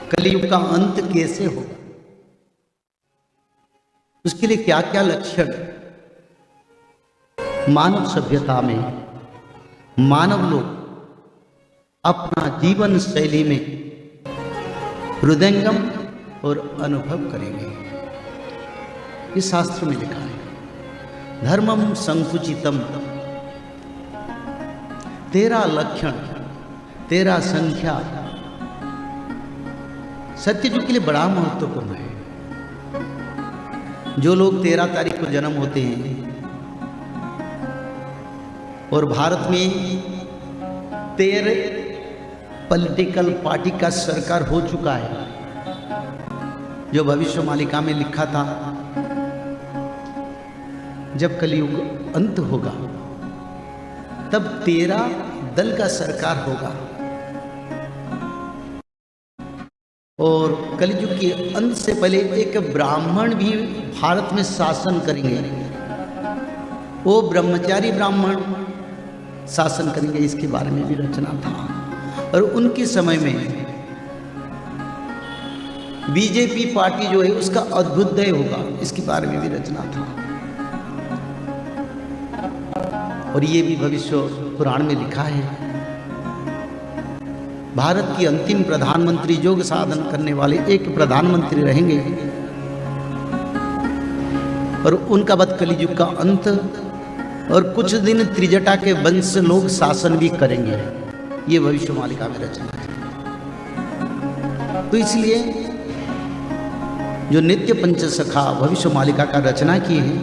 कलयुग का अंत कैसे होगा, उसके लिए क्या क्या लक्षण मानव सभ्यता में मानव लोग अपना जीवन शैली में हृदयंगम और अनुभव करेंगे। ये शास्त्र में लिखा है, धर्मम संकुचितम, 13 लक्षण 13 संख्या सत्ययुग के लिए बड़ा महत्वपूर्ण है। जो लोग 13 तारीख को जन्म होते हैं और भारत में 13 पॉलिटिकल पार्टी का सरकार हो चुका है, जो भविष्य मालिका में लिखा था जब कलयुग अंत होगा तब 13 दल का सरकार होगा और कलयुग के अंत से पहले एक ब्राह्मण भी भारत में शासन करेंगे। वो ब्रह्मचारी ब्राह्मण शासन करेंगे, इसके बारे में भी रचना था। और उनके समय में बीजेपी पार्टी जो है उसका अभ्युदय होगा, इसके बारे में भी रचना था। और ये भी भविष्य पुराण में लिखा है। भारत की अंतिम प्रधानमंत्री योग साधन करने वाले एक प्रधानमंत्री रहेंगे और उनका बाद कलयुग का अंत और कुछ दिन त्रिजटा के वंश लोग शासन भी करेंगे। ये भविष्य मालिका में रचना है। तो इसलिए जो नित्य पंचसखा भविष्य मालिका का रचना की है,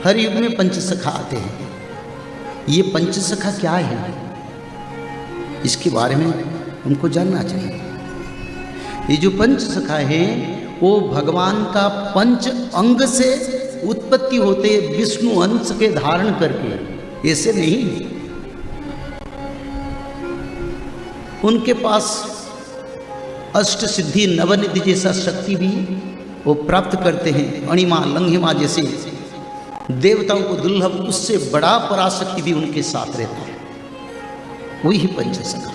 हर युग में पंचसखा आते हैं। ये पंचसखा क्या है, इसके बारे में हमको जानना चाहिए। ये जो पंचसखा है वो भगवान का पंच अंग से उत्पत्ति होते, विष्णु अंश के धारण करके, ऐसे नहीं। उनके पास अष्ट सिद्धि नवनिधि जैसा शक्ति भी वो प्राप्त करते हैं। अणिमा लंघिमा जैसे देवताओं को दुर्लभ, उससे बड़ा पराशक्ति भी उनके साथ रहता है। वही पंचसखा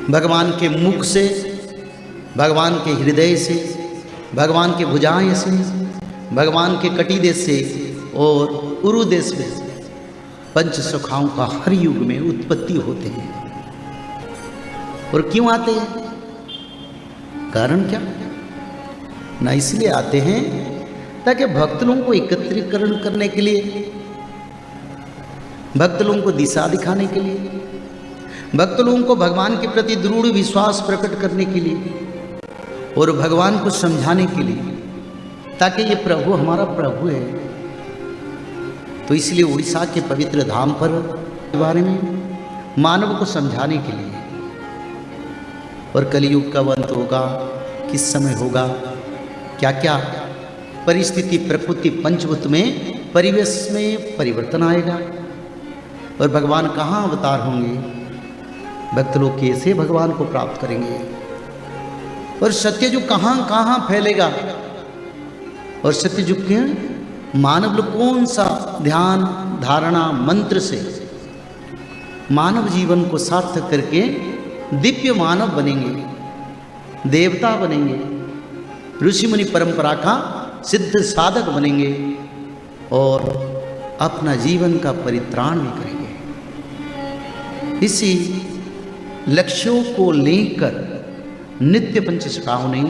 भगवान के मुख से, भगवान के हृदय से, भगवान के भुजाएं से, भगवान के कटिदेश से और उरुदेश में पंचसखाओं का हर युग में उत्पत्ति होते हैं। और क्यों आते हैं, कारण क्या ना, इसलिए आते हैं ताकि भक्त लोगों को एकत्रीकरण करने के लिए, भक्त लोगों को दिशा दिखाने के लिए, भक्त लोगों को भगवान के प्रति दृढ़ विश्वास प्रकट करने के लिए और भगवान को समझाने के लिए, ताकि ये प्रभु हमारा प्रभु है। तो इसलिए उड़ीसा के पवित्र धाम पर के बारे में मानव को समझाने के लिए, और कलयुग कब अंत होगा, किस समय होगा, क्या क्या परिस्थिति प्रकृति पंचभूत में परिवेश में परिवर्तन आएगा और भगवान कहाँ अवतार होंगे, भक्त लोग कैसे भगवान को प्राप्त करेंगे और सत्ययुग कहाँ कहाँ फैलेगा और सत्ययुग के मानव लोग कौन सा ध्यान धारणा मंत्र से मानव जीवन को सार्थक करके दिव्य मानव बनेंगे, देवता बनेंगे, ऋषि मुनि परंपरा का सिद्ध साधक बनेंगे और अपना जीवन का परित्राण भी करेंगे। इसी लक्ष्यों को लेकर नित्य पंचसखाओं ने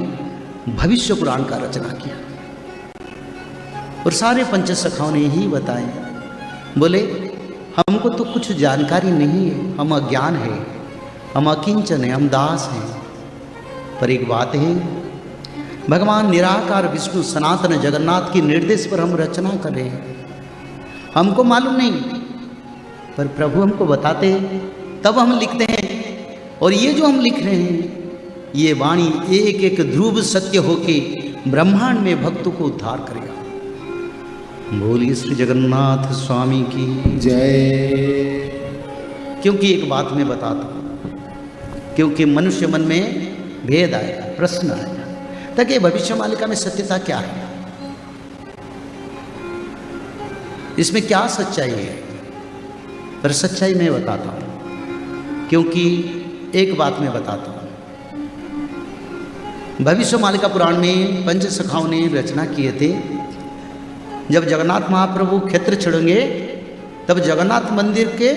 भविष्य पुराण का रचना किया और सारे पंचसखाओं ने ही बताए। बोले हमको तो कुछ जानकारी नहीं है, हम अज्ञान है, हम अकिंचन है, हम दास हैं। पर एक बात है, भगवान निराकार विष्णु सनातन जगन्नाथ के निर्देश पर हम रचना कर रहे हैं। हमको मालूम नहीं, पर प्रभु हमको बताते हैं, तब हम लिखते हैं। और ये जो हम लिख रहे हैं, ये वाणी एक एक ध्रुव सत्य होके ब्रह्मांड में भक्तों को उद्धार करेगा। बोलिए श्री जगन्नाथ स्वामी की जय। क्योंकि एक बात मैं बताता हूँ, क्योंकि मनुष्य मन में भेद आएगा, प्रश्न आएगा, ताकि भविष्य मालिका में सत्यता क्या है, इसमें क्या सच्चाई है। पर सच्चाई मैं बताता हूँ, क्योंकि एक बात मैं बताता हूँ। भविष्य मालिका पुराण में पंच सखाओं ने रचना किए थे, जब जगन्नाथ महाप्रभु क्षेत्र छोड़ेंगे तब जगन्नाथ मंदिर के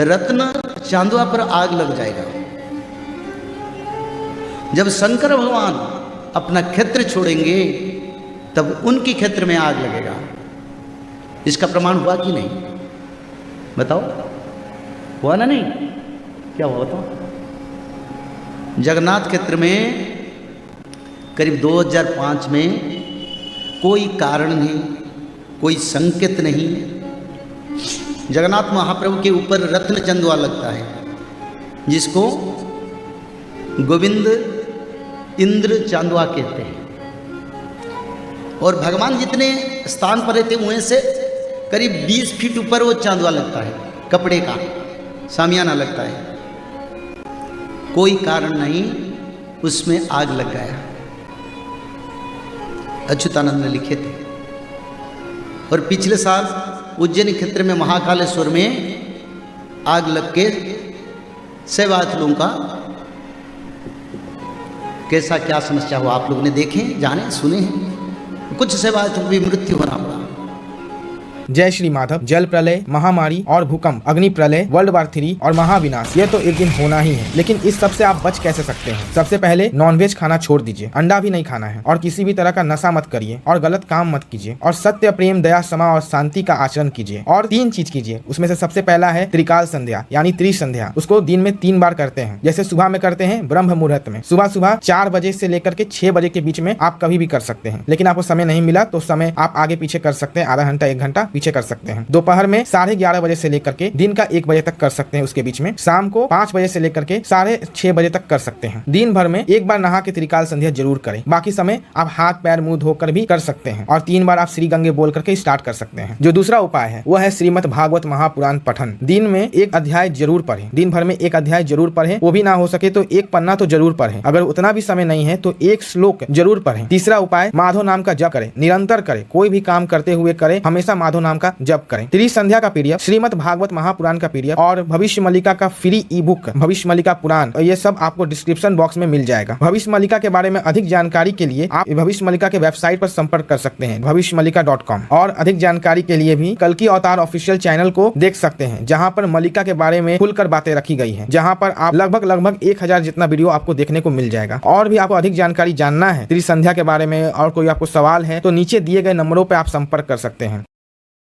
रत्न चांदुआ पर आग लग जाएगा। जब शंकर भगवान अपना क्षेत्र छोड़ेंगे तब उनकी क्षेत्र में आग लगेगा। इसका प्रमाण हुआ कि नहीं? बताओ, हुआ ना? नहीं, क्या हुआ बताओ? जगन्नाथ क्षेत्र में करीब 2005 में कोई कारण नहीं, कोई संकेत नहीं, जगन्नाथ महाप्रभु के ऊपर रत्न चंदुआ लगता है, जिसको गोविंद इंद्र चांदुआ कहते हैं। और भगवान जितने स्थान पर रहते वहीं से करीब 20 फीट ऊपर वो चांदुआ लगता है, कपड़े का सामियाना लगता है। कोई कारण नहीं, उसमें आग लग गया। अच्युतानंद ने लिखे थे। और पिछले साल उज्जैन क्षेत्र में महाकालेश्वर में आग लग के सेवायत लोगों का कैसा क्या समस्या हुआ आप लोगों ने देखे, जाने, सुने हैं। कुछ सेवायतों को भी मृत्यु होना पड़ा। जय श्री माधव। जल प्रलय, महामारी और भूकंप, अग्नि प्रलय, वर्ल्ड वार 3 और महाविनाश, ये तो एक दिन होना ही है। लेकिन इस सब से आप बच कैसे सकते हैं? सबसे पहले नॉनवेज खाना छोड़ दीजिए, अंडा भी नहीं खाना है, और किसी भी तरह का नशा मत करिए, और गलत काम मत कीजिए, और सत्य, प्रेम, दया, क्षमा और शांति का आचरण कीजिए। और 3 चीज कीजिए, उसमें से सबसे पहला है त्रिकाल संध्या यानी त्रिसंध्या। उसको दिन में 3 बार करते हैं। जैसे सुबह में करते हैं ब्रह्म मुहूर्त में, सुबह 4 बजे से लेकर के 6 बजे के बीच में आप कभी भी कर सकते हैं। लेकिन आपको समय नहीं मिला तो समय आप आगे पीछे कर सकते हैं, आधा घंटा 1 घंटा पीछे कर सकते हैं। दोपहर में 11:30 बजे से लेकर के दिन का 1 बजे तक कर सकते हैं, उसके बीच में शाम को 5 बजे से लेकर के 6:30 बजे तक कर सकते हैं। दिन भर में 1 बार नहा के त्रिकाल संध्या जरूर करें। बाकी समय आप हाथ पैर मुंह धोकर भी कर सकते हैं, और 3 बार आप श्री गंगे बोल करके स्टार्ट कर सकते हैं। जो दूसरा उपाय है वो है श्रीमद् भागवत महापुराण पठन। दिन में 1 अध्याय जरूर पढ़ें, दिन भर में 1 अध्याय जरूर पढ़ें। वो भी ना हो सके तो 1 पन्ना तो जरूर पढ़ें। अगर उतना भी समय नहीं है तो 1 श्लोक जरूर पढ़ें। तीसरा उपाय, माधव नाम का जप करें, निरंतर करें, कोई भी काम करते हुए करें, हमेशा माधव नाम का जप करें। त्रिसंध्या का पीडीएफ, श्रीमद् भागवत महापुराण का पीडीएफ और भविष्य मल्लिका का फ्री ई बुक भविष्य मल्लिका पुराण, ये सब आपको डिस्क्रिप्शन बॉक्स में मिल जाएगा। भविष्य मल्लिका के बारे में अधिक जानकारी के लिए आप भविष्य मल्लिका के वेबसाइट पर संपर्क कर सकते हैं, bhavishyamalika.com। और अधिक जानकारी के लिए भी कल्कि अवतार ऑफिशियल चैनल को देख सकते हैं, जहां पर मल्लिका के बारे में खुलकर बातें रखी गई है, जहां पर आप लगभग 1000 जितना वीडियो आपको देखने को मिल जाएगा। और भी आपको अधिक जानकारी जानना है त्रिसंध्या के बारे में और कोई आपको सवाल है तो नीचे दिए गए नंबरों पर आप संपर्क कर सकते हैं।